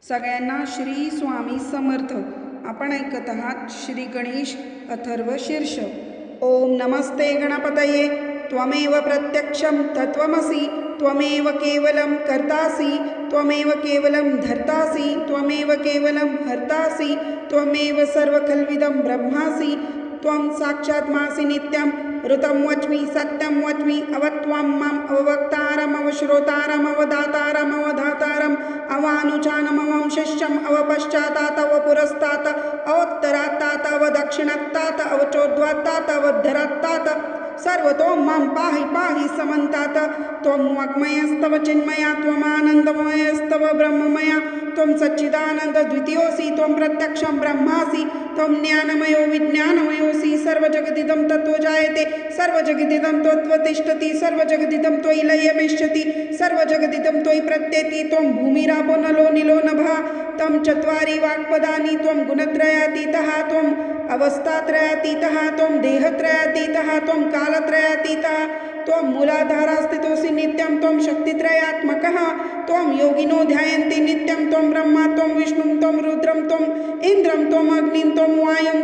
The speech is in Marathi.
सगळ्यांना श्री स्वामी समर्थ. आपण ऐकत आहात श्री गणेश अथर्व शीर्ष. ओम नमस्ते गणपतये. त्वमेव प्रत्यक्षं तत्त्वमसि. त्वमेव केवलं कर्तासि. त्वमेव केवलं धर्तासि. त्वमेव केवलं हर्तासि. त्वमेव सर्वखल्विदं ब्रह्मासि. त्वं साक्षात्मासि नित्यं. ऋतं वच्मि सत्यं वच्मि. अवत्वं माम् अववक्तारम् अवश्रोतारम् अवदातारम् अवधातारम् अवानुचानमवं शिष्यम् अवपश्चातात् अवपुरस्तात् अवोत्तरात्तात् अवदक्षिणात्तात् अवचोद्वात्तात् अवद्धरात्तात् सर्वतो मां पाहि पाहि समन्तात्. त्वं वाङ्मयस्तव चिन्मया. त्वमानन्दमयस्तव ब्रह्ममया. त्वं सच्चिदानन्द द्वितीयोऽसि. त्वं प्रत्यक्षं ब्रह्मासि. त्वं ज्ञानमयो विज्ञानमयोऽसि. सर्वजगदिदं तत्त्वो जायते. सर्वजगदिदं त्वत्तिष्ठति. सर्वजगदिदं त्वयि लयमेष्यति. सर्वजगदिदं त्वयि प्रत्येति. त्वं भूमिरापो नलो निलो नभः. तं चत्वारि वाक्पदानि. त्वं गुणत्रयातीतः. त्वं अवस्थात्रयातीतः. त्वं देहत्रयातीतः. त्वं कालत्रयातीतः. त्वं मूलाधारस्थितोऽसि नित्यं. त्वं शक्तित्रयात्मकः. त्वं योगिनो ध्यायन्ति नित्यं. त्वं ब्रह्मा. त्वं विष्णुं. त्वं रुद्रं. त्वं इन्द्रं. त्वं अग्निं. त्वं वायुं.